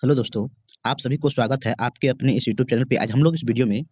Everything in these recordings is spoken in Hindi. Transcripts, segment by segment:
हेलो दोस्तों, आप सभी को स्वागत है आपके अपने इस यूट्यूब चैनल पे। आज हम लोग इस वीडियो में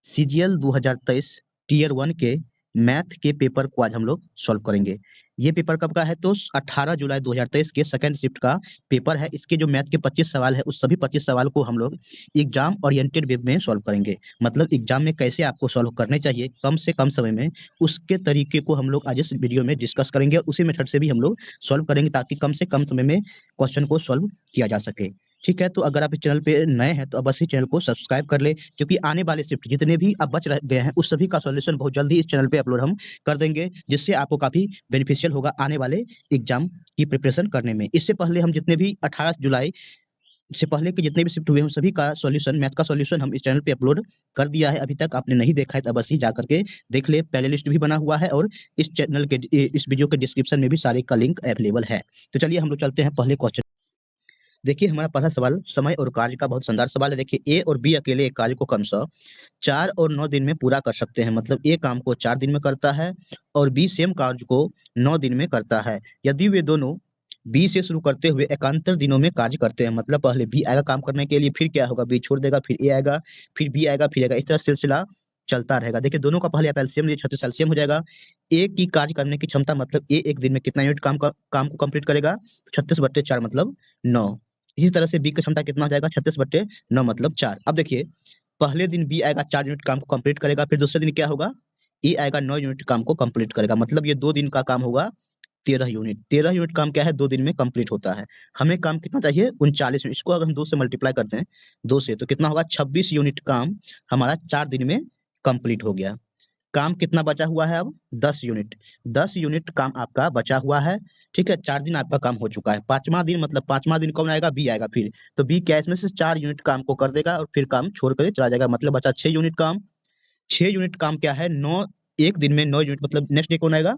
सीजीएल 2023 टियर 1 के मैथ के पेपर को आज हम लोग सॉल्व करेंगे। ये पेपर कब का है तो 18 जुलाई 2023 के सेकंड शिफ्ट का पेपर है। इसके जो मैथ के 25 सवाल है उस सभी 25 सवाल को हम लोग एग्जाम ओरिएंटेड वे में सॉल्व करेंगे। मतलब एग्जाम में कैसे आपको सॉल्व करने चाहिए कम से कम समय में, उसके तरीके को हम लोग आज इस वीडियो में डिस्कस करेंगे और उसी मेथड से भी हम लोग सॉल्व करेंगे ताकि कम से कम समय में क्वेश्चन को सॉल्व किया जा सके। ठीक है, तो अगर आप इस चैनल पे नए हैं तो अवश्य चैनल को सब्सक्राइब कर ले, क्योंकि आने वाले शिफ्ट जितने भी अब बच रह गए हैं उस सभी का सॉल्यूशन बहुत जल्दी इस चैनल पे अपलोड हम कर देंगे, जिससे आपको काफी बेनिफिशियल होगा आने वाले एग्जाम की प्रिपरेशन करने में। इससे पहले हम जितने भी 18 जुलाई से पहले के जितने भी शिफ्ट हुए हैं उन सभी का सॉल्यूशन, मैथ का सॉल्यूशन हम इस चैनल पे अपलोड कर दिया है। अभी तक आपने नहीं देखा है तो अवश्य जा करके देख ले, प्ले लिस्ट भी बना हुआ है और इस चैनल के इस वीडियो के डिस्क्रिप्शन में भी सारे का लिंक अवेलेबल है। तो चलिए हम लोग चलते हैं पहले क्वेश्चन। देखिए हमारा पहला सवाल समय और कार्य का बहुत शानदार सवाल है। देखिए ए और बी अकेले एक कार्य को क्रमशः 4 और 9 दिन में पूरा कर सकते हैं। मतलब ए काम को 4 दिन में करता है और बी सेम कार्य को 9 दिन में करता है। यदि वे दोनों बी से शुरू करते हुए एकांतर दिनों में कार्य करते हैं, मतलब पहले बी आएगा काम करने के लिए, फिर क्या होगा बी छोड़ देगा, फिर ए आएगा, फिर बी आएगा, फिर आएगा, इस तरह सिलसिला चलता रहेगा। देखिए दोनों का पहले आप एलसीएम लीजिए, 36 एलसीएम हो जाएगा। ए की कार्य करने की क्षमता मतलब ए एक दिन में कितना यूनिट काम को कंप्लीट करेगा, 36/4 मतलब 9। इसी तरह से बी की क्षमता कितना हो जाएगा, 36/9 मतलब 4। अब देखिए पहले दिन बी आएगा 4 यूनिट काम को कंप्लीट करेगा, फिर दूसरे दिन क्या होगा ए आएगा 9 यूनिट काम को कंप्लीट करेगा। मतलब ये 2 दिन का काम होगा 13 यूनिट। 13 यूनिट काम क्या है 2 दिन में कंप्लीट होता है। हमें काम कितना चाहिए 39 यूनिट। इसको अगर हम 2 से मल्टीप्लाई करते हैं 2 से तो कितना होगा 26 यूनिट काम हमारा 4 दिन में कंप्लीट हो गया। काम कितना बचा हुआ है अब 10 यूनिट। 10 यूनिट काम आपका बचा हुआ है। ठीक है, 4 दिन आपका काम हो चुका है। पांचवा दिन मतलब पांचवा दिन कौन आएगा बी आएगा फिर, तो बी क्या इसमें से 4 यूनिट काम को कर देगा और फिर काम छोड़ कर चला जाएगा। मतलब बचा 6 यूनिट काम। 6 यूनिट काम क्या है 9, एक दिन में 9 यूनिट, मतलब नेक्स्ट डे कौन आएगा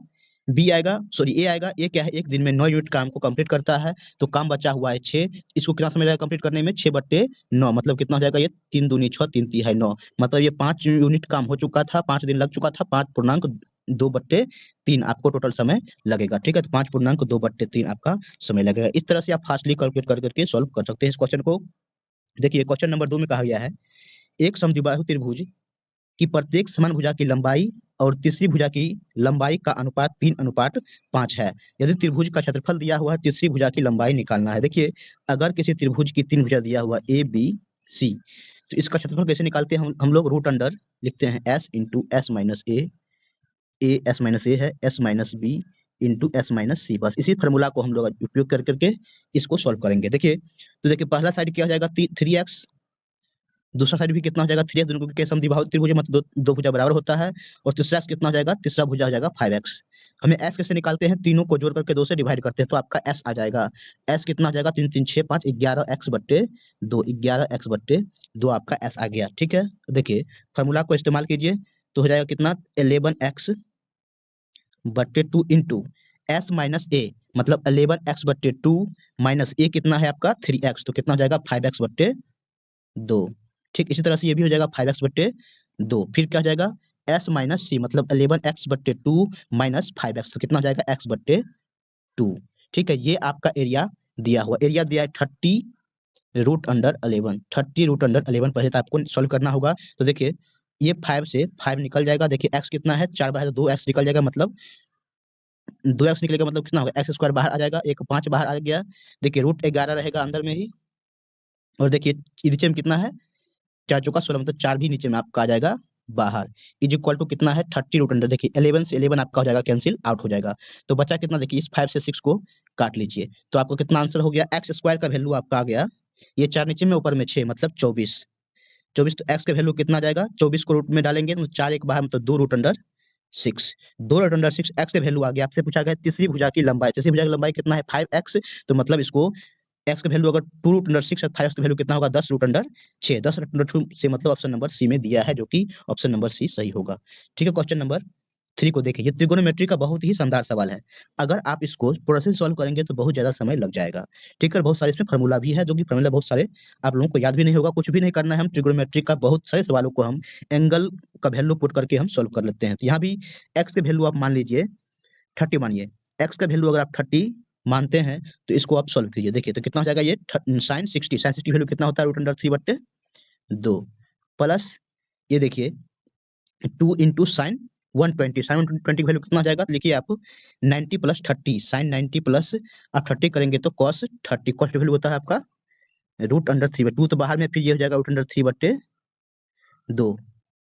बी आएगा, सॉरी ए आएगा। ए क्या है एक दिन में 9 यूनिट काम को कंप्लीट करता है, तो काम बचा हुआ है 6। इसको कितना समय लगेगा कंप्लीट करने में 6/9 मतलब कितना हो जाएगा ये 3 दूनी 6 3 तिहाई 9। मतलब ये 5 यूनिट काम हो चुका था, 5 दिन लग चुका था, 5.2/3 आपको टोटल समय लगेगा। ठीक है, तो 5.2/3 आपका समय लगेगा। इस तरह से आप फास्टली कैलकुलेट कर करके सॉल्व कर सकते हैं इस क्वेश्चन को। देखिए क्वेश्चन नंबर 2 में कहा गया है एक समद्विबाहु त्रिभुज कि प्रत्येक समान भुजा की लंबाई और तीसरी भुजा की लंबाई का अनुपात 3:5 है। यदि त्रिभुज का क्षेत्रफल दिया हुआ है, तीसरी भुजा की लंबाई निकालना है। देखिए अगर किसी त्रिभुज की 3 भुजा दिया हुआ ए बी सी, तो इसका क्षेत्रफल कैसे निकालते हैं हम लोग रूट अंडर लिखते हैं S into S minus A S minus A है, S minus B into S minus C. बस इसी फॉर्मूला को हम लोग उपयोग कर करके इसको सॉल्व करेंगे। देखिए तो देखिए पहला साइड क्या हो जाएगा 3x, दूसरा साइड भी कितना हो जाएगा 3x, दोनों के समद्विबाहु त्रिभुज है, मतलब दो भुजा बराबर होता है। और तीसरा x कितना हो जाएगा, तीसरा भुजा हो जाएगा 5x। हमें s कैसे निकालते हैं, तीनों को जोड़ करके 2 से डिवाइड करते हैं तो आपका s आ जाएगा। s कितना आ जाएगा 3 3 6 5 11x/2, 11x/2 आपका s आ गया। ठीक है, देखिए फॉर्मूला को इस्तेमाल कीजिए तो हो जाएगा कितना 11x/2 इंटू s माइनस ए, मतलब 11x/2 माइनस ए कितना है आपका 3x, तो कितना हो जाएगा 5x/2। ठीक इसी तरह से ये भी हो जाएगा 5x/2। फिर क्या हो जाएगा s माइनस सी, मतलब 11x/2 माइनस 5x, तो कितना हो जाएगा x/2। ठीक है, ये आपका एरिया दिया हुआ, एरिया दिया है 30√11। 30√11 पहले तो आपको सॉल्व करना होगा। तो देखिए ये 5 से 5 निकल जाएगा। देखिए x कितना है 4 बाहर, 2x निकल जाएगा, मतलब 2x निकलेगा, मतलब कितना होगा x² बाहर आ जाएगा, एक 5 बाहर आ गया। देखिए √11 रहेगा अंदर में ही, और देखिए नीचे में कितना है 4 चौका 16, मतलब 4 भी नीचे में आपका आ जाएगा बाहर। इज इक्वल टू कितना है 30√100। देखिए 11 से 11 आपका हो जाएगा कैंसिल आउट हो जाएगा, तो बचा कितना, देखिए इस 5 से 6 को काट लीजिए तो आपको कितना आंसर हो गया, x² का वैल्यू आपका आ गया, ये 4 नीचे में ऊपर में 6 मतलब 24। 24 तो x का वैल्यू कितना आ जाएगा, 24 को रूट में डालेंगे तो 4 एक बाहर, मतलब 2√6। 2√6 x का वैल्यू आ गया। आपसे पूछा गया तीसरी भुजा की लंबाई, तीसरी भुजा की लंबाई कितना है 5x, तो मतलब इसको x का वैल्यू अगर 2√6 है, 5x का वैल्यू कितना होगा 10√6। 10√6 से मतलब ऑप्शन नंबर सी में दिया है, जो कि ऑप्शन नंबर सी सही होगा। ठीक है, क्वेश्चन नंबर 3 को देखिए, ये त्रिकोणमिति का बहुत ही शानदार सवाल है। अगर आप इसको प्रोसेस सॉल्व करेंगे तो बहुत ज्यादा समय लग जाएगा। ठीक है, बहुत सारे इसमें फॉर्मूला भी है, जो कि फॉर्मूला बहुत सारे आप लोगों को याद भी नहीं होगा, कुछ भी नहीं करना है। हम ट्रिग्नोमेट्री का बहुत सारे सवालों को हम एंगल का वैल्यू पुट करके हम सॉल्व कर लेते हैं। तो यहाँ भी एक्स के वैल्यू आप मान लीजिए 30 मानिए। एक्स का वैल्यू अगर आप 30 मानते हैं तो इसको आप सॉल्व कीजिए। देखिए तो कितना हो जाएगा ये साइन 60 वैल्यू कितना होता है रूट अंडर 3/2 प्लस ये देखिए 2 इंटू साइन 120 साइन 120 की वैल्यू कितना हो जाएगा, तो लिखिए आप 90 प्लस 30 साइन 90 प्लस आप 30 करेंगे तो कॉस 30 कॉस वैल्यू होता है आपका रूट अंडर 3/2 तो बाहर में फिर ये हो जाएगा root under 3/2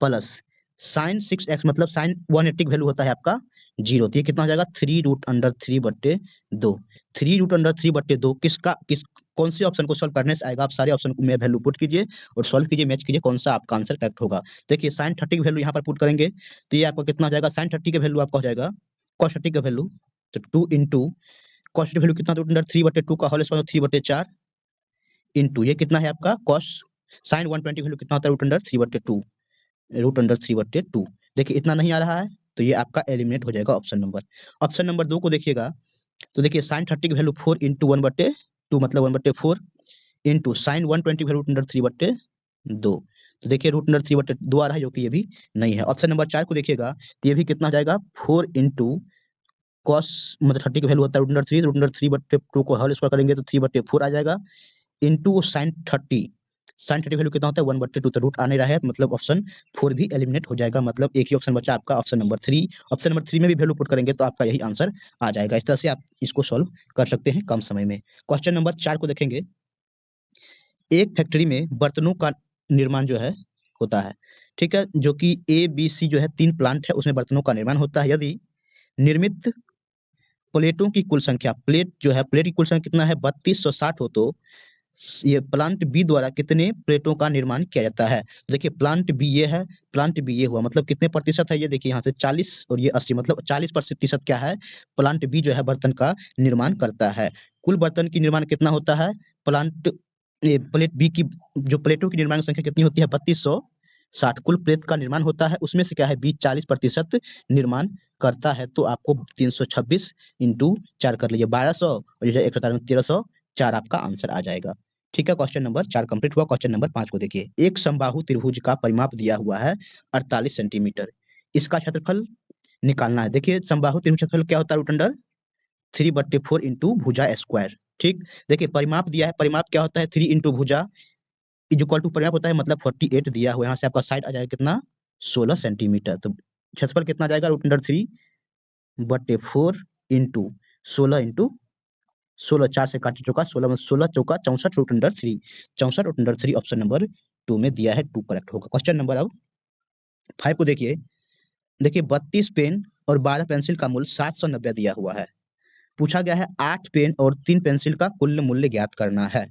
plus sign 6x मतलब साइन 180 की वैल्यू होता है आपका 0 तो ये कितना हो जाएगा 3 रूट अंडर 3/2 3 रूट अंडर 3/2 किस कौन से ऑप्शन को सॉल्व करने से आएगा, आप सारे ऑप्शन को में वैल्यू पुट कीजिए और सॉल्व कीजिए, मैच कीजिए कौन सा आपका आंसर करेक्ट होगा। देखिए साइन 30 की वैल्यू यहाँ पर पुट करेंगे तो ये आपका कितना हो जाएगा, साइन 30 की वैल्यू आपका हो जाएगा कॉस 30 का वैल्यू तो 2 इंटू कॉस की वैल्यू कितना रूट अंडर 3/2 का होल स्क्वायर 3/4 इंटू ये कितना है आपका कॉस साइन 120 वैल्यू कितना होता है रूट अंडर 3/2 देखिए इतना नहीं आ रहा है तो ये आपका एलिमिनेट हो जाएगा ऑप्शन नंबर 2 को देखिएगा तो देखिए साइन 30 की वैल्यू 4 इंटू 1/2 मतलब 1/4 इंटू साइन 120 की वैल्यू रूट अंडर 3/2 तो देखिए रूट अंडर 3/2 आ रहा है जो कि ये भी नहीं है। ऑप्शन नंबर 4 को देखिएगा तो ये भी कितना हो जाएगा 4 इंटू कॉस मतलब 30 की वैल्यू होता है रूट अंडर 3/2 को होल स्क्वायर करेंगे तो 3/4 आ जाएगा इंटू साइन 30 वैल्यू कितना होता है 1/2 तो रूट आ नहीं रहा है मतलब ऑप्शन 4 भी एलिमिनेट हो जाएगा मतलब एक ही ऑप्शन बचा आपका ऑप्शन नंबर 3। ऑप्शन नंबर 3 में भी वैल्यू पुट करेंगे तो आपका यही आंसर आ जाएगा। इस तरह से आप इसको सॉल्व कर सकते हैं कम समय में। क्वेश्चन नंबर 4 को देखेंगे। एक फैक्ट्री में बर्तनों का निर्माण जो है होता है, ठीक है, जो कि ए बी सी जो है 3 प्लांट है उसमें बर्तनों का निर्माण होता है। यदि निर्मित प्लेटों की कुल संख्या प्लेट की कुल संख्या कितना है 3260 हो तो ये प्लांट बी द्वारा कितने प्लेटों का निर्माण किया जाता है। तो देखिए प्लांट बी ये है, प्लांट बी ये हुआ मतलब कितने प्रतिशत है, ये देखिए यहाँ से 40 और ये 80 मतलब 40% क्या है प्लांट बी जो है बर्तन का निर्माण करता है। कुल बर्तन की निर्माण कितना होता है प्लांट प्लेट बी की जो प्लेटों की निर्माण संख्या कितनी होती है 3260 कुल प्लेट का निर्माण होता है उसमें से क्या है बी 40% निर्माण करता है तो आपको 326 इंटू 4 कर लीजिए 1200 और जो 1304 आपका आंसर आ जाएगा। ठीक है क्वेश्चन नंबर 4 कंप्लीट हुआ। क्वेश्चन नंबर 5 को देखिए। एक समबाहु त्रिभुज का परिमाप दिया हुआ है 48 सेंटीमीटर, इसका क्षेत्रफल निकालना है। देखिए समबाहु त्रिभुज क्षेत्रफल क्या होता है रूट अंडर 3/4 इंटू भुजा स्क्वायर। ठीक, देखिए परिमाप दिया है, परिमाप क्या होता है 3 इंटू भुजा इज इक्वल टू परिमाप होता है मतलब 48 दिया हुआ है, यहाँ से आपका साइड आ जाएगा कितना 16 सेंटीमीटर तो क्षेत्रफल कितना आ जाएगा रूट अंडर 3/4 इंटू 16 इंटू 16 4 से काट चुका 16 में 16 चौका 64 root under 3 64 root under 3 option number 2 में दिया है 2 करेक्ट होगा। क्वेश्चन नंबर अब 5 को देखिए। देखिए 32 पेन और 12 पेंसिल का मूल्य 790 दिया हुआ है। पूछा गया है 8 पेन और 3 पेंसिल का कुल मूल्य ज्ञात करना है।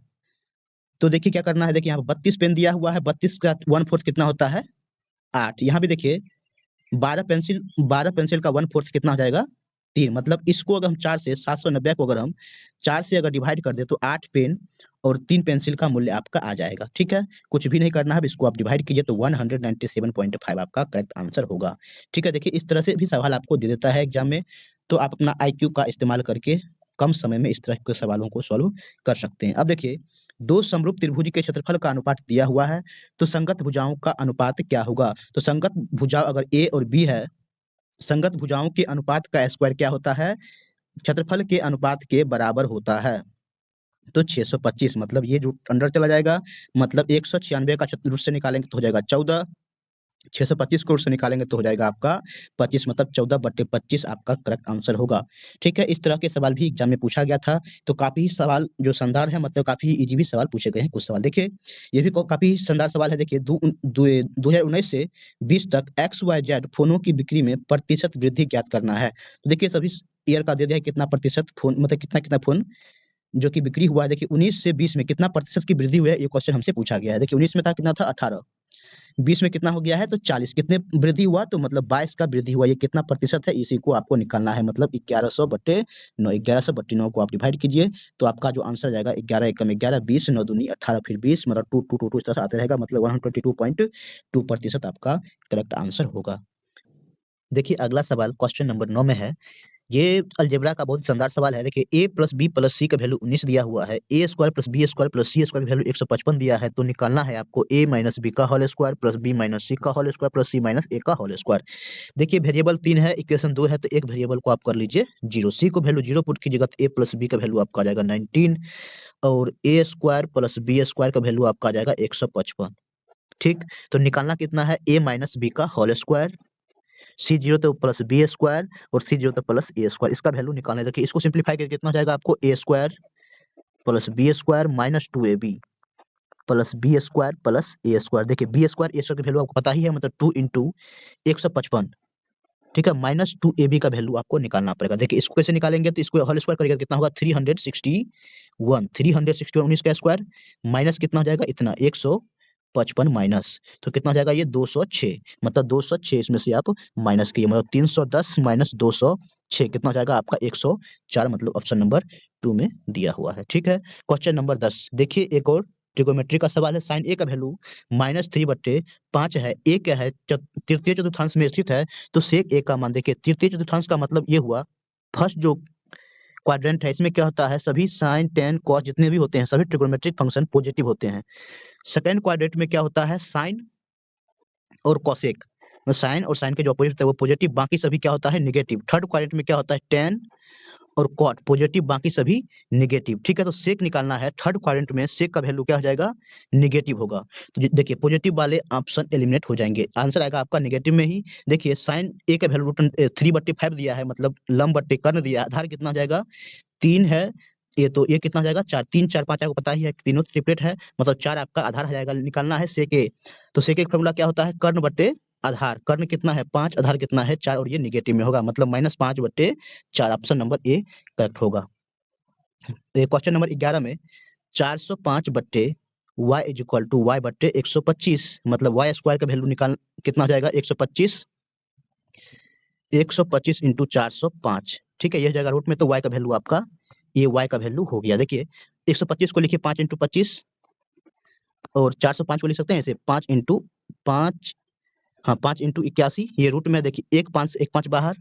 तो देखिए क्या करना है, देखिए यहाँ पर 32 पेन दिया हुआ है, 32 का 1/4 कितना होता है 8। यहाँ भी देखिए 12 पेंसिल का 1/4 कितना हो जाएगा 3 मतलब इसको अगर हम 4 से 790 को अगर हम 4 से अगर डिवाइड कर दे तो 8 पेन और 3 पेंसिल का मूल्य आपका आ जाएगा। ठीक है, कुछ भी नहीं करना है, अब इसको आप डिवाइड कीजिए तो 197.5 आपका करेक्ट आंसर होगा। ठीक है, देखिए इस तरह से भी सवाल आपको दे देता है एग्जाम में, तो आप अपना आईक्यू का इस्तेमाल करके कम समय में इस तरह के सवालों को सॉल्व कर सकते हैं। अब देखिए दो समरूप त्रिभुज के क्षेत्रफल का अनुपात दिया हुआ है तो संगत भुजाओं का अनुपात क्या होगा। तो संगत भुजा अगर ए और बी है, संगत भुजाओं के अनुपात का स्क्वायर क्या होता है क्षेत्रफल के अनुपात के बराबर होता है। तो 625 मतलब ये जो अंडर चला जाएगा मतलब 196 का रूट से निकालेंगे तो हो जाएगा 14, 625 को रूट से निकालेंगे तो हो जाएगा आपका 25 मतलब 14/25 आपका करेक्ट आंसर होगा। ठीक है, इस तरह के सवाल भी एग्जाम में पूछा गया था तो काफी सवाल जो शानदार है मतलब काफी इजी भी सवाल पूछे गए हैं कुछ सवाल। देखिए ये भी काफी शानदार सवाल है। देखिए 2019 से 20 तक XYZ फोनों की बिक्री में प्रतिशत वृद्धि ज्ञात करना है। तो देखिए सभी ईयर का दे दिया है कितना प्रतिशत फोन मतलब कितना कितना फोन जो कि बिक्री हुआ है। देखिए 19 से 20 में कितना प्रतिशत की वृद्धि हुई है ये क्वेश्चन हमसे पूछा गया है। देखिए 19 में था कितना था 18, 20 में कितना हो गया है तो 40, कितने वृद्धि हुआ तो मतलब 22 का वृद्धि हुआ, ये कितना प्रतिशत है इसी को आपको निकालना है मतलब 1100/9 1100/9 को आप डिवाइड कीजिए तो आपका जो आंसर जाएगा 11 एकम 11 20 9 दूनी 18 फिर 20 मतलब 2 2 2 2 इस तरह से आते रहेगा मतलब 122.2% आपका करेक्ट आंसर होगा। देखिए अगला सवाल क्वेश्चन नंबर 9 में है ये अलजेब्रा का बहुत शानदार सवाल है। देखिए a plus B plus C का वैल्यू 19 दिया हुआ है, A square plus B square plus C square का वैल्यू 155 दिया है, तो निकालना है आपको a माइनस बी का whole square plus B minus C का whole square plus C minus A का होल स्क्वायर। देखिए वेरिएबल 3 है, इक्वेशन 2 है, तो एक वेरिएबल को आप कर लीजिए 0, सी को वैल्यू 0 पुट कीजिएगा तो a प्लस बी का वैल्यू आपका आ जाएगा 19 और a square plus B square का वैल्यू आपका आ जाएगा 155। ठीक, तो निकालना कितना है a माइनस बी का होल स्क्वायर, सी जीरो तो प्लस बी स्क्वायर और सी जीरो तो प्लस ए स्क्वायर, इसका वैल्यू निकालना है। देखिए इसको सिंप्लीफाई करके कितना हो जाएगा आपको a square plus B square minus 2ab plus B square plus A square. देखिए बी स्क्वायर ए स्क्वायर की वैल्यू आपको पता ही है, मतलब 2 इंटू 155, ठीक है, माइनस 2ab का वैल्यू आपको निकालना पड़ेगा। देखिए इसको कैसे निकालेंगे, तो इसको होल स्क्वायर करेंगे तो कितना होगा 361, 361 19 का स्क्वायर माइनस कितना हो जाएगा इतना 155 माइनस, तो कितना हो जाएगा ये 206, मतलब 206 इसमें से आप माइनस किए, मतलब 310 माइनस 206 कितना हो जाएगा आपका 104, मतलब ऑप्शन नंबर 2 में दिया हुआ है। ठीक है, क्वेश्चन नंबर 10 देखिए, एक और ट्रिगोमेट्री का सवाल है। साइन ए का वैल्यू -3/5 है, ए क्या है तृतीय चतुर्थांश में स्थित है, तो सेक ए का मान देखिए, तृतीय चतुर्थांश का मतलब ये हुआ फर्स्ट जो क्वाड्रेंट है, इसमें क्या होता है सभी साइन टेन कॉस जितने भी होते हैं सभी ट्रिगोनोमेट्रिक फंक्शन पॉजिटिव होते हैं। सेकंड क्वाड्रेंट में क्या होता है साइन और कोसेक, साइन और साइन के जो अपोजिट होता है वो पॉजिटिव, बाकी सभी क्या होता है नेगेटिव। थर्ड क्वाड्रेंट में क्या होता है टेन और कॉट पॉजिटिव, बाकी सभी नेगेटिव। ठीक है, तो सेक निकालना है, थर्ड क्वाड्रेंट में सेक का वैल्यू क्या हो जाएगा नेगेटिव होगा, तो देखिए पॉजिटिव वाले ऑप्शन एलिमिनेट हो जाएंगे, आंसर आएगा आपका नेगेटिव में ही। देखिए साइन ए का वैल्यू 3/5 दिया है, मतलब लंब बट्टे कर्ण दिया है, आधार कितना हो जाएगा 3 है, ये तो ये कितना हो जाएगा 4, 3 4 5 आपको पता ही है, तीनों ट्रिपलेट है, मतलब 4 आपका आधार आ जाएगा। निकालना है सेक ए, तो सेक ए का फॉर्मूला क्या होता है कर्ण बट्टे आधार, कर्ण कितना है 5, आधार कितना है 4 और ये नेगेटिव में होगा, मतलब -5/4, ऑप्शन नंबर ए करेक्ट होगा। क्वेश्चन नंबर 11 में 405 बट्टे y is equal to y बट्टे 125, मतलब y स्क्वायर का वैल्यू निकाल कितना हो जाएगा 125, 125 इंटू 405। ठीक है, यह जाएगा रूट में, तो y का वैल्यू आपका ये y का वैल्यू हो गया। देखिए 125 को लिखिए 5 इंटू 25 और 405 को लिख सकते हैं ऐसे 5 इंटू 5, हाँ 5 इंटू 81, ये रूट में देखिए एक 5 से एक 5 बाहर,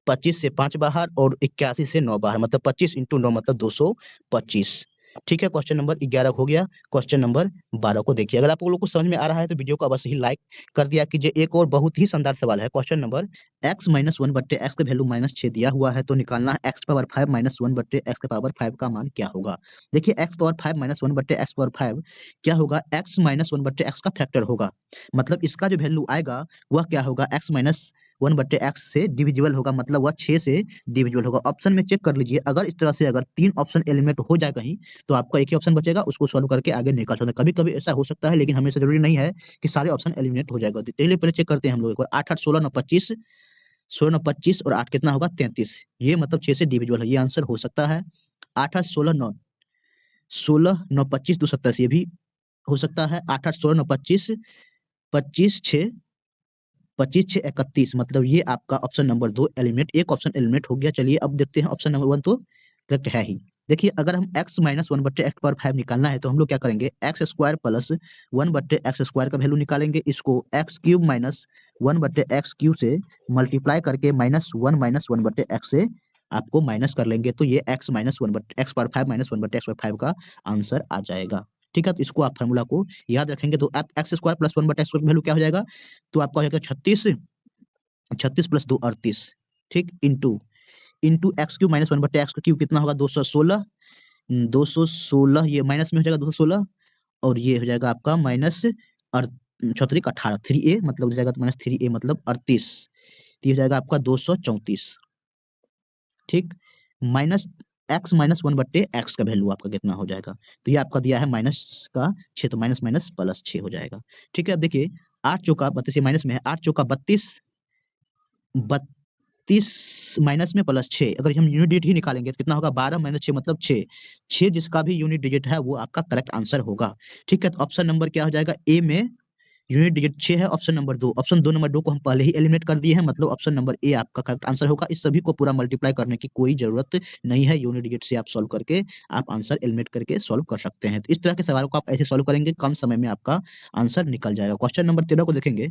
25 से 5 बाहर और 81 से 9 बाहर, मतलब 25 इंटू 9 मतलब 225। ठीक है, क्वेश्चन नंबर 11 हो गया। क्वेश्चन नंबर 12 को देखिए, अगर आप लोगों को समझ में आ रहा है तो वीडियो को अवश्य ही लाइक कर दिया कीजिए। एक और बहुत ही शानदार सवाल है, क्वेश्चन नंबर x-1/x का वैल्यू -6 दिया हुआ है, तो निकालना है x पावर 5 -1/x पावर 5 का मान क्या होगा। देखिए x पावर 5 -1/x पावर 5 क्या होगा, x -1/x का फैक्टर होगा, मतलब इसका जो वैल्यू आएगा वह क्या होगा x -1/x से डिविजिबल होगा, मतलब वह 6 से डिविजिबल होगा। ऑप्शन में चेक कर लीजिए, अगर इस तरह से अगर 3 ऑप्शन एलिमिनेट हो जाए कहीं, तो आपका एक ही ऑप्शन बचेगा, उसको सॉल्व करके आगे निकाल सकते हैं। कभी-कभी ऐसा हो सकता है, लेकिन हमेशा जरूरी नहीं है कि सारे ऑप्शन एलिमिनेट हो जाएगा। तो चलिए पहले चेक करते हैं हम लोग एक बार, 8 8 16 9 25, 16 9 25 और 8 कितना होगा 33, ये मतलब 6 से डिविजिबल है, ये आंसर हो सकता है। 8 8 16 9, 16 9 25 2 27, ये भी हो सकता है। 8 8 16 9 25, 25 6, 25 6 31, मतलब ये आपका ऑप्शन नंबर 2 एलिमिनेट, एक ऑप्शन एलिमिनेट हो गया। चलिए अब देखते हैं ऑप्शन नंबर 1 तो करेक्ट है ही। देखिए अगर हम x -1/x पावर 5 निकालना है, तो हम लोग क्या करेंगे x square plus 1/x square का वैल्यू निकालेंगे, इसको x cube minus 1/x cube से मल्टीप्लाई करके -1/x से आपको माइनस कर लेंगे, तो ये x -1/x power 5 -1/x power 5 का आंसर आ जाएगा। ठीक है, तो इसको आप फार्मूला को याद रखेंगे, तो आप x square plus 1/x square का वैल्यू क्या हो जाएगा, तो आपका हो जाएगा 36, 36 प्लस 2 38, ठीक, into into x cube minus 1/x का क्यूब कितना होगा 216, 216 ये माइनस में हो जाएगा 216 और ये हो जाएगा आपका माइनस 36 18, 3a मतलब हो जाएगा, तो माइनस 3a मतलब 38, तो ये हो जाएगा आपका 234। ठीक, माइनस x -1/x का वैल्यू आपका कितना हो जाएगा, तो ये आपका दिया है माइनस का 6, तो माइनस माइनस प्लस 6 हो जाएगा। ठीक है, अब देखिए 8 चौका 32, ये माइनस में है, 8 चौका 32, 32 माइनस में प्लस 6, अगर हम यूनिट डिजिट ही निकालेंगे तो कितना होगा 12 माइनस 6 मतलब 6, 6 जिसका भी यूनिट डिजिट है वो आपका करेक्ट आंसर होगा। ठीक है, तो ऑप्शन नंबर क्या हो जाएगा, ए में यूनिट डिजिट 6 है, ऑप्शन नंबर 2, ऑप्शन 2 नंबर 2 को हम पहले ही एलिमिनेट कर दिए हैं, मतलब ऑप्शन नंबर ए आपका करेक्ट आंसर होगा। इस सभी को पूरा मल्टीप्लाई करने की कोई जरूरत नहीं है, यूनिट डिजिट से आप सॉल्व करके आप आंसर एलिमिनेट करके सॉल्व कर सकते हैं। तो इस तरह के सवालों को आप ऐसे सॉल्व करेंगे, कम समय में आपका आंसर निकल जाएगा। क्वेश्चन नंबर 13 को देखेंगे,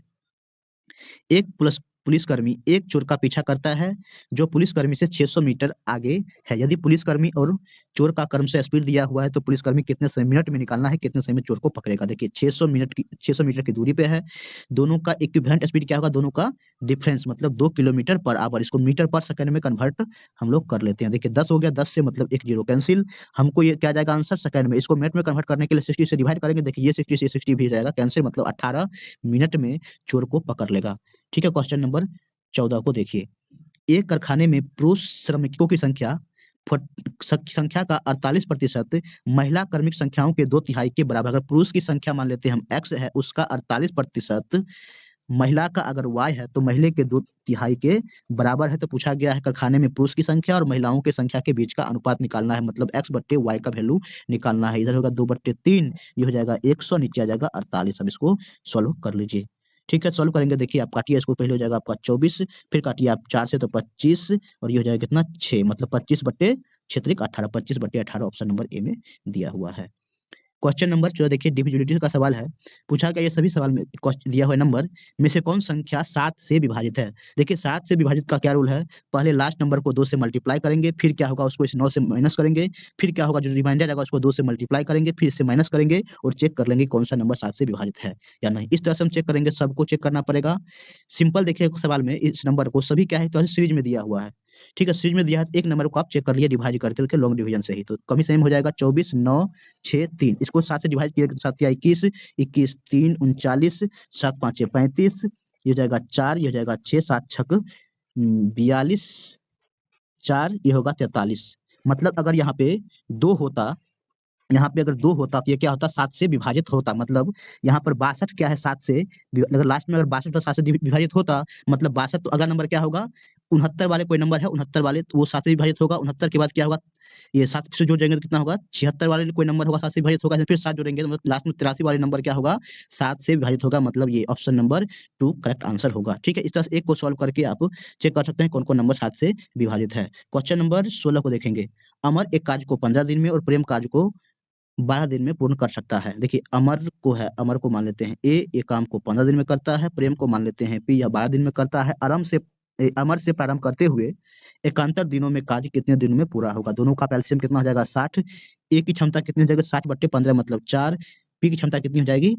1 प्लस पुलिसकर्मी एक चोर का पीछा करता है जो पुलिसकर्मी से 600 मीटर आगे है। यदि पुलिसकर्मी और चोर का क्रम से स्पीड दिया हुआ है तो पुलिसकर्मी कितने समय मिनट में निकालना है, कितने समय में चोर को पकड़ेगा। देखिए 600 मीटर की दूरी पे है, दोनों का इक्विवेलेंट स्पीड क्या होगा, दोनों का डिफरेंस मतलब 2 किलोमीटर पर आवर, इसको मीटर पर सेकंड में कन्वर्ट हम लोग कर लेते हैं। देखिए 10 हो गया, 10 से मतलब एक जीरो कैंसिल, हमको ये क्या जाएगा आंसर सेकंड में, इसको मिनट में कन्वर्ट करने के लिए 60 से डिवाइड करेंगे। देखिए ये 60 से 60 भी जाएगा कैंसिल, मतलब 18 मिनट में चोर को पकड़ लेगा। ठीक है, क्वेश्चन नंबर 14 को देखिए। एक कारखाने में पुरुष श्रमिकों की संख्या का 48% महिला कार्मिक संख्याओं के 2/3 के बराबर। अगर पुरुष की संख्या मान लेते हैं हम x है, उसका 48%, महिला का अगर y है तो महिला के 2/3 के बराबर है। तो पूछा गया है कारखाने में पुरुष की संख्या और महिलाओं की संख्या के बीच का अनुपात निकालना है, मतलब x/y का वैल्यू निकालना है। इधर होगा 2/3, ये हो जाएगा 100, नीचे आ जाएगा 48। अब इसको सॉल्व कर लीजिए। ठीक है, सॉल्व करेंगे। देखिए आप काटिए इसको, पहले हो जाएगा आपका 24, फिर काटिए आप 4 से तो 25, और ये हो जाएगा कितना 6, मतलब 25/6 18, ऑप्शन नंबर ए में दिया हुआ है। क्वेश्चन नंबर 14 देखिए, डिविजिबिलिटी का सवाल है। पूछा गया ये सभी सवाल में दिया हुआ नंबर में से कौन संख्या 7 से विभाजित है। देखिए 7 से विभाजित का क्या रूल है, पहले लास्ट नंबर को 2 से मल्टीप्लाई करेंगे, फिर क्या होगा उसको इस 9 से माइनस करेंगे, फिर क्या होगा जो रिमाइंडर आएगा उसको 2 से मल्टीप्लाई करेंगे, फिर इससे माइनस करेंगे और चेक कर लेंगे कौन सा नंबर 7 से विभाजित है या नहीं। इस तरह से हम चेक करेंगे, सबको चेक करना पड़ेगा। सिंपल देखिए सवाल में इस नंबर को सभी क्या है तो सीरीज में दिया हुआ है। ठीक है, सीरीज में दिया है तो एक नंबर को आप चेक कर लिए डिवाइड करके लॉन्ग डिवीजन से ही, तो कमी सेम हो जाएगा 24 9 6 3। इसको 7 से डिवाइड किया, 7 किया 21, 21 3 39, 7 5 35, ये हो जाएगा 4, ये हो जाएगा 6, 7 6 42, 4 ये होगा 43। मतलब अगर यहाँ पे 2 होता, यहाँ पे अगर 2 होता तो ये क्या होता 7 से विभाजित होता, मतलब यहाँ पर 62 क्या है 7 से अगर लास्ट में अगर 62 7 से विभाजित होता, मतलब 62 तो अगला नंबर क्या होगा 69 वाले कोई नंबर है 69 वाले, तो वो 7 से विभाजित होगा। 69 के बाद क्या होगा, ये 7 से जोड़ जाएंगे तो कितना होगा 76 वाले कोई नंबर होगा 7 से विभाजित होगा, फिर 7 जोड़ेंगे तो मतलब लास्ट में 83 वाले नंबर क्या होगा 7 से विभाजित होगा, मतलब ये ऑप्शन नंबर 2 करेक्ट आंसर होगा। ठीक है, इस तरह से एक को सॉल्व करके आप चेक कर सकते हैं कौन कौन नंबर 7 से विभाजित है। क्वेश्चन नंबर 16 को देखेंगे। अमर एक कार्य को 15 दिन में और प्रेम कार्य को 12 दिन में पूर्ण कर सकता है। देखिए अमर को मान लेते हैं ए, ये काम को 15 दिन में करता है, प्रेम को मान लेते हैं पी, या 12 दिन में करता है। अमर से प्रारंभ करते हुए एकांतर दिनों में कार्य कितने दिनों में पूरा होगा। दोनों का एलसीएम कितना हो जाएगा 60, ए की क्षमता कितनी हो जाएगी 60/15 मतलब 4, पी की क्षमता कितनी हो जाएगी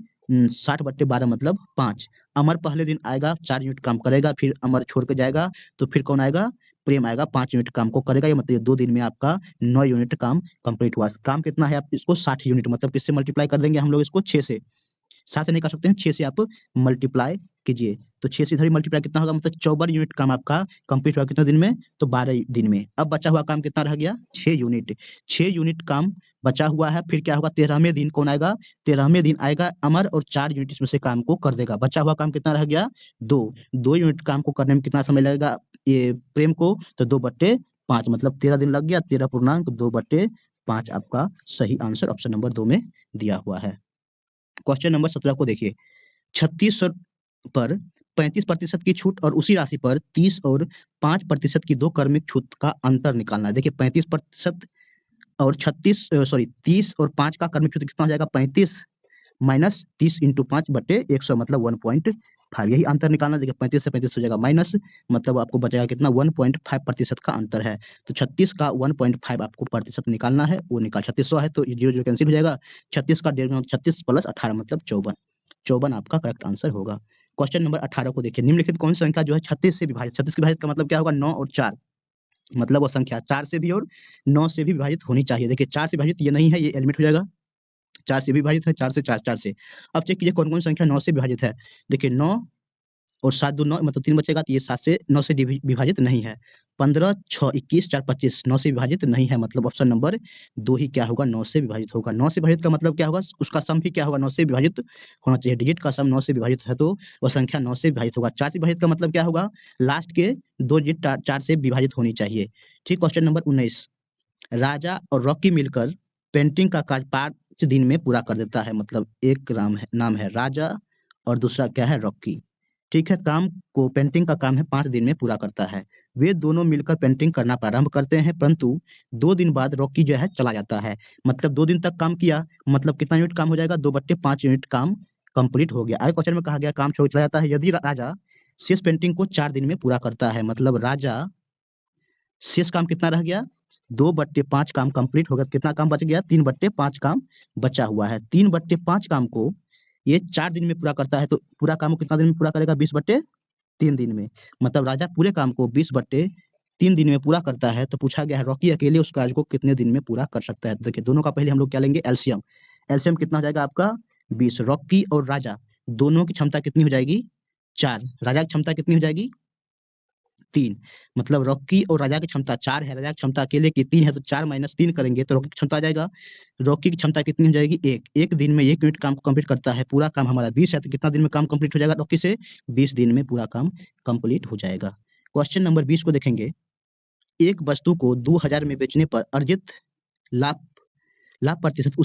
60/12 मतलब 5। अमर पहले दिन आएगा 4 यूनिट काम करेगा, फिर अमर छोड़ के जाएगा, तो फिर कौन आएगा प्रेम आएगा 5 यूनिट काम को करेगा, ये मतलब 2 दिन में आपका 9 यूनिट काम कंप्लीट हुआ। काम कितना है आप इसको 60 यूनिट, मतलब किससे मल्टीप्लाई कर देंगे हम लोग इसको 6 से, 7 से नहीं कर सकते हैं 6 से आप मल्टीप्लाई कीजिए, तो 6 से इधर ही मल्टीप्लाई कितना होगा मतलब 54 यूनिट काम आपका कंप्लीट हुआ कितने दिन में तो 12 दिन में। अब बचा हुआ काम कितना रह गया 6 यूनिट, 6 यूनिट काम बचा हुआ है। फिर क्या होगा 13वें दिन कौन आएगा, 13वें दिन आएगा अमर और 4 यूनिट इसमें से काम को कर देगा। बचा हुआ काम कितना रह गया 2 यूनिट काम को करने में कितना समय लगेगा ये प्रेम को, तो 2/5 मतलब 13 दिन लग गया, 13.2/5 आपका सही आंसर ऑप्शन नंबर 2 में दिया हुआ है। क्वेश्चन नंबर 17 को देखिए। 3600 पर 35% की छूट और उसी राशि पर 30 और 5% की 2 क्रमिक छूट का अंतर निकालना है। देखिए 35% और 30 और 5 का क्रमिक छूट कितना हो जाएगा 35 माइनस 30 इंटू 5/100 मतलब 1.5, यही अंतर निकालना। देखिए 35 से 35 हो जाएगा माइनस, मतलब आपको बचेगा कितना 1.5% का अंतर है, तो 36 का 1.5 आपको प्रतिशत निकालना है, वो निकाल 3600 है तो 0 कैंसिल हो जाएगा। 36 का 36 प्लस 18 मतलब 54, 54 आपका करेक्ट आंसर होगा। क्वेश्चन नंबर 18 को देखिए। निम्नलिखित कौन सी संख्या जो है 36 से विभाजित, 36 से विभाजित का मतलब क्या होगा 9 और 4, मतलब वो संख्या 4 से भी और 9 से भी विभाजित होनी चाहिए। देखिए 4 से विभाजित ये नहीं है, ये एलिमिनेट हो जाएगा, 4 से भी विभाजित है, 4 से 4, 4 से। अब चेक कीजिए कौन-कौन सी संख्या 9 से विभाजित है। देखिए 9 और 7 दूनी 9 मतलब 3 बचेगा, तो ये 7 से 9 से विभाजित नहीं है। 15 6 21 4 25 9 से विभाजित नहीं है, मतलब ऑप्शन नंबर 2 ही क्या होगा 9 से विभाजित होगा। 9 से विभाजित का मतलब क्या होगा उसका सम भी क्या होगा 9 से विभाजित होना चाहिए। डिजिट का सम 9 से विभाजित है तो वह संख्या 9 से विभाजित होगा। 4 से विभाजित का मतलब क्या होगा लास्ट के 2 डिजिट 4 से विभाजित होनी चाहिए। ठीक, क्वेश्चन नंबर 19। राजा और रॉकी मिलकर पेंटिंग का कार्य 5 दिन में पूरा कर देता है, मतलब एक नाम है राजा और दूसरा क्या है रॉकी। ठीक है, पेंटिंग का काम है 5 दिन में पूरा करता है। वे दोनों मिलकर पेंटिंग करना प्रारंभ करते हैं, परंतु 2 दिन बाद रॉकी जो है चला जाता है। मतलब 2 दिन तक काम किया, मतलब कितना यूनिट काम हो जाएगा 2/5 यूनिट काम कंप्लीट हो गया। आगे क्वेश्चन में कहा गया काम छोड़ चला जाता है। यदि राजा शेष पेंटिंग को 4 दिन में पूरा करता है। मतलब राजा शेष काम कितना रह गया? 2/5 काम कंप्लीट हो गया। कितना काम बच गया? 3/5 काम बचा हुआ है। 3/5 काम को ये 4 दिन में पूरा करता है, तो पूरा काम को कितना दिन में पूरा करेगा? 20/3 दिन में। मतलब राजा पूरे काम को 20/3 दिन में पूरा करता है। तो पूछा गया है रॉकी अकेले उस कार्य को कितने दिन में पूरा कर सकता है। तो देखिए दोनों का पहले हम लोग क्या लेंगे? एलसीएम। एलसीएम कितना हो जाएगा आपका? 20। रॉकी और राजा दोनों की क्षमता कितनी हो जाएगी? 4। राजा की क्षमता कितनी हो जाएगी? 3। मतलब रॉकी और राजा की क्षमता 4 है, राजा की क्षमता अकेले की 3 है, तो 4 - 3 करेंगे तो रॉकी की क्षमता आ जाएगा। रॉकी की क्षमता कितनी हो जाएगी? 1। 1 दिन में 1 यूनिट काम को कंप्लीट करता है। पूरा काम हमारा 20 है, तो कितना दिन में काम कंप्लीट हो जाएगा रॉकी से? 20 दिन में पूरा काम कंप्लीट हो जाएगा। क्वेश्चन नंबर 20 को देखेंगे। एक वस्तु को 2000 में बेचने पर अर्जित लाभ लाभ प्रतिशत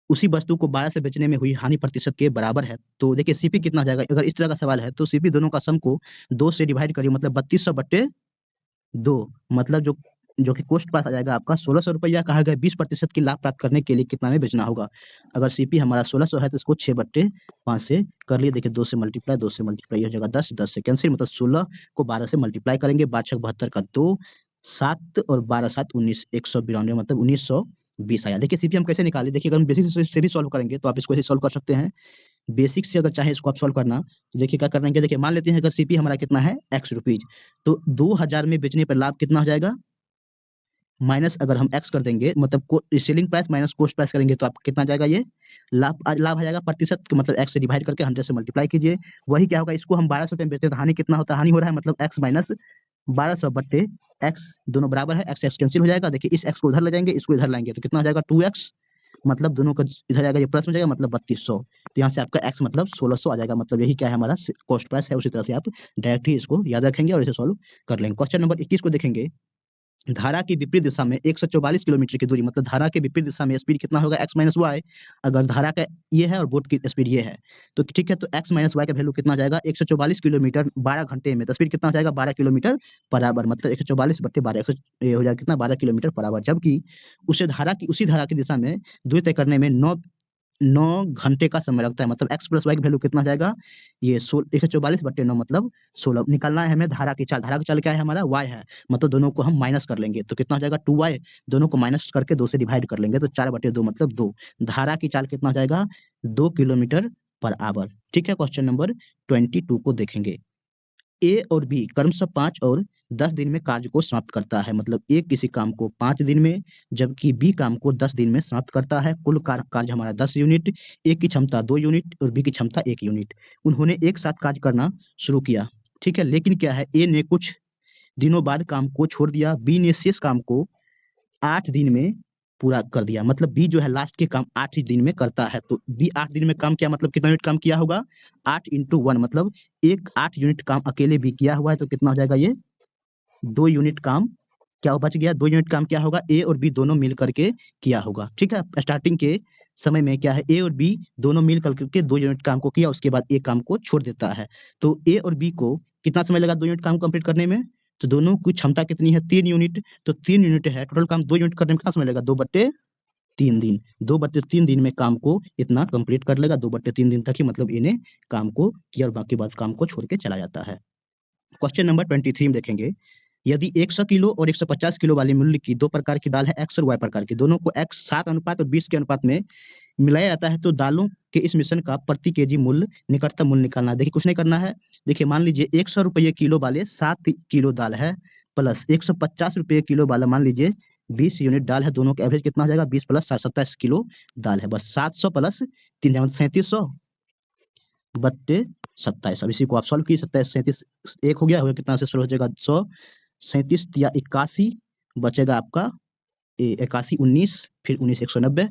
उसी वस्तु को 12 से बेचने में हुई हानि प्रतिशत के बराबर है। तो देखिए सीपी कितना हो जाएगा? अगर इस तरह का सवाल है तो सीपी दोनों का सम को 2 से डिवाइड करिए, मतलब 3200/2। मतलब जो कि कॉस्ट प्राइस आ जाएगा आपका 1600 रुपया। कहा गया 20% की लाभ प्राप्त करने के लिए कितना में बेचना होगा। अगर सीपी हमारा 1600 है तो इसको 6/5 से कर लिए। देखिए 2 से मल्टीप्लाई हो जाएगा 10, 10 से कैंसिल, मतलब 16 को 12 से मल्टीप्लाई करेंगे। 12×6 72 का 2, 7 और 12×7 19, 192, मतलब 1920 आया। देखिए सीपी हम कैसे निकालें? देखिए अगर हम बेसिक से भी सॉल्व करेंगे तो आप इसको ऐसे सॉल्व कर सकते हैं। बेसिक से अगर चाहे इसको आप सॉल्व करना, तो देखिए क्या करेंगे? देखिए मान लेते हैं अगर सीपी हमारा कितना है? x रुपीज, तो 2000 में बेचने पर लाभ कितना हो जाएगा? माइनस अगर हम x कर देंगे, मतलब selling price minus cost price करेंगे तो आपको कितना जाएगा? ये लाभ आ जाएगा प्रतिशत, मतलब x से डिवाइड करके 100 से मल्टीप्लाई कीजिए। वही क्या होगा? इसको हम 1200 में बेचते हैं तो हानि कितना होता है? हानि हो रहा है, मतलब x माइनस 1200/x, दोनों बराबर है। x कैंसिल हो जाएगा। देखिए इस x को उधर ले जाएंगे, इसको इधर लाएंगे तो कितना हो जाएगा? 2x, मतलब दोनों का इधर जाएगा, ये प्लस में जाएगा, मतलब 3200। तो यहाँ से आपका x मतलब 1600 आ जाएगा। मतलब यही क्या है? हमारा कॉस्ट प्राइस है। उसी तरह से आप डायरेक्ट ही इसको याद रखेंगे और इसे सॉल्व कर लेंगे। क्वेश्चन नंबर 21 को देखेंगे। धारा की विपरीत दिशा में 144 किलोमीटर की दूरी, मतलब धारा के विपरीत दिशा में स्पीड कितना होगा? x - y। अगर धारा का ये है और बोट की स्पीड ये है तो ठीक है, तो x - y का वैल्यू कितना जाएगा? 144 किलोमीटर 12 घंटे में, तो स्पीड कितना हो जाएगा? 12 किलोमीटर पर आवर। मतलब 144/12 ये हो जाएगा कितना? 12 किलोमीटर पर आवर। जबकि उसी धारा की दिशा में दूरी तय करने में 9 घंटे का समय लगता है। मतलब x + y की वैल्यू कितना जाएगा? ये 144/9 मतलब 16 निकालना है हमें। धारा की चाल क्या है हमारा? y है, मतलब दोनों को हम माइनस कर लेंगे तो कितना हो जाएगा? 2y। दोनों को माइनस करके 2 से डिवाइड कर लेंगे तो 4/2 मतलब 2। धारा की चाल कितना हो जाएगा? 2 किलोमीटर पर आवर। ठीक है, क्वेश्चन नंबर 22 को देखेंगे। ए और बी क्रमशः 5 और 10 दिन में कार्य को समाप्त करता है। मतलब ए किसी काम को 5 दिन में, जबकि बी काम को 10 दिन में समाप्त करता है। कुल कार्य हमारा 10 यूनिट। ए की क्षमता 2 यूनिट और बी की क्षमता 1 यूनिट। उन्होंने एक साथ कार्य करना शुरू किया, ठीक है, लेकिन क्या है? ए ने कुछ दिनों बाद काम को छोड़ दिया। बी ने शेष काम को 8 दिन में पूरा कर दिया। मतलब बी जो है लास्ट के काम 8 ही दिन में करता है। तो बी 8 दिन में काम किया, मतलब कितना यूनिट काम किया होगा? 8 × 1, मतलब 8 यूनिट काम अकेले बी किया हुआ है। तो कितना हो जाएगा? ये 2 यूनिट काम क्या बच गया? 2 यूनिट काम क्या होगा? ए और बी दोनों मिल करके किया होगा। ठीक है, स्टार्टिंग के समय में क्या है? ए और बी दोनों मिल करके 2 यूनिट काम को किया, उसके बाद ए काम को छोड़ देता है। तो ए और बी को कितना समय लगा 2 यूनिट काम कंप्लीट करने में? तो दोनों की क्षमता कितनी है? 3 यूनिट। तो 3 यूनिट है, टोटल काम 2 यूनिट करने में कितना समय लगेगा? 2/3 दिन। 2/3 दिन में काम को इतना कंप्लीट कर लेगा। 2/3 दिन तक ही मतलब इन्हें काम को किया और बाकी बात काम को छोड़ के चला जाता है। क्वेश्चन नंबर 23 में देखेंगे। यदि 100 किलो और 150 किलो वाले मूल्य की 2 प्रकार की दाल है, एक्स और वाई प्रकार की, दोनों को x 7 अनुपात और 20 के अनुपात में मिलाया जाता है, तो दालों के इस मिश्रण का प्रति केजी मूल्य, निकटतम मूल्य निकालना है। देखिए कुछ नहीं करना है। देखिए मान लीजिए 100 रुपये किलो वाले 7 किलो दाल है, प्लस 150 रुपये किलो वाला मान लीजिए 20 यूनिट दाल है। दोनों का एवरेज कितना हो जाएगा? 20 + 7 27 किलो दाल है। बस 700 + 3 3700/27। अब इसी को आप सॉल्व कीजिए। 27 37 एक हो गया कितना से सॉल्व हो जाएगा? 137 या 81 बचेगा आपका 81 19 फिर 19 190।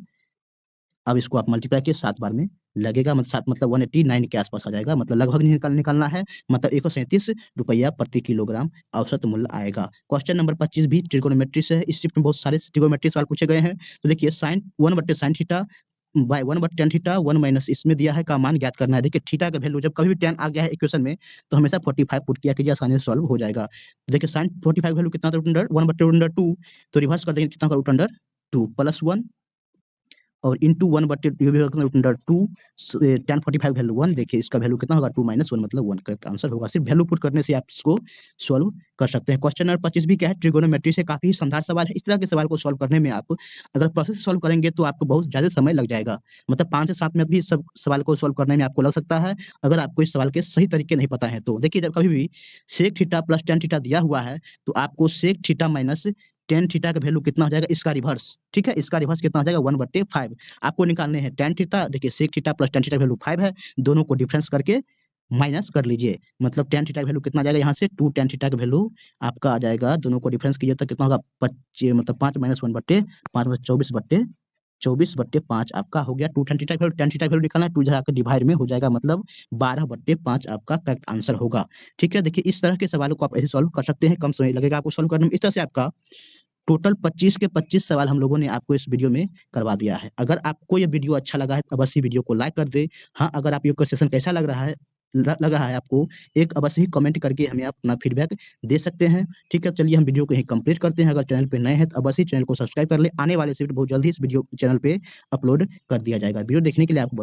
अब इसको आप मल्टीप्लाई कीजिए 7 बार में लगेगा, मतलब 7 मतलब 189 के आसपास आ जाएगा। मतलब लगभग निकालना है, मतलब 137 रुपया प्रति किलोग्राम औसत मूल्य आएगा। क्वेश्चन नंबर 25 भी ट्रिगोनोमेट्री से है। इस शिफ्ट में बहुत सारे ट्रिगोनोमेट्री सवाल पूछे गए हैं। तो देखिए sine 1/sin theta by 1/tan theta 1 minus इसमें दिया है का मान ज्ञात करना है। देखिए थीटा का वैल्यू जब कभी भी tan आ गया है इक्वेशन में तो हमेशा 45 पुट किया कीजिए, आसानी से सॉल्व हो जाएगा। देखिए sin 45 वैल्यू कितना था? √1/√2। तो रिवर्स कर देंगे कितना होगा? √2 +1 और इंटू 1/2 tan 45 वैल्यू 1, देखिए इसका वैल्यू कितना होगा 2 - 1 मतलब 1 करेक्ट आंसर होगा। सिर्फ वैल्यू पुट करने से आप इसको सॉल्व कर सकते हैं। क्वेश्चन नंबर 25 भी क्या है, ट्रिगोनोमेट्री से काफी शानदार सवाल है। इस तरह के सवाल को सॉल्व करने में आप अगर प्रोसेस से सॉल्व करेंगे तो आपको बहुत ज्यादा समय लग जाएगा, मतलब 5 से 7 मिनट भी सब सवाल को सॉल्व करने में आपको लग सकता है, अगर आपको इस सवाल के सही तरीके नहीं पता है तो। देखिए जब कभी भी sec theta plus tan theta दिया हुआ है तो आपको sec theta minus tan theta का वैल्यू कितना हो जाएगा, इसका रिवर्स, ठीक है, इसका रिवर्स कितना हो जाएगा 1/5 आपको निकालने हैं tan थीटा। देखिए sec theta plus tan theta value 5 है, दोनों को डिफरेंस करके माइनस कर लीजिए, मतलब tan थीटा का वैल्यू कितना आ जाएगा यहाँ से 2 tan थीटा का वैल्यू आपका आ जाएगा, दोनों को डिफरेंस कीजिए तो कितना होगा 25 मतलब 5 - 1/5 में 24/5 आपका हो गया 2 tan थीटा का वैल्यू, tan थीटा का वैल्यू निकालना है 2 इधर आकर डिवाइड में हो जाएगा, मतलब 12/5 आपका करेक्ट आंसर होगा। ठीक है, देखिए इस तरह के सवालों को आप ऐसे सॉल्व कर सकते हैं, कम समय लगेगा आपको सॉल्व करने में। इस तरह से आपका टोटल 25 के 25 सवाल हम लोगों ने आपको इस वीडियो में करवा दिया है। अगर आपको ये वीडियो अच्छा लगा है तो अवश्य वीडियो को लाइक कर दें। हाँ, अगर आप ये सेशन कैसा लग रहा है आपको, एक अवश्य ही कमेंट करके हमें अपना फीडबैक दे सकते हैं। ठीक है, चलिए हम वीडियो को यहीं कंप्लीट करते हैं। अगर चैनल पे नए हैं तो अवश्य चैनल को सब्सक्राइब कर लें। आने वाले से बहुत जल्दी इस वीडियो चैनल पे अपलोड कर दिया जाएगा। वीडियो देखने के लिए आपको बहुत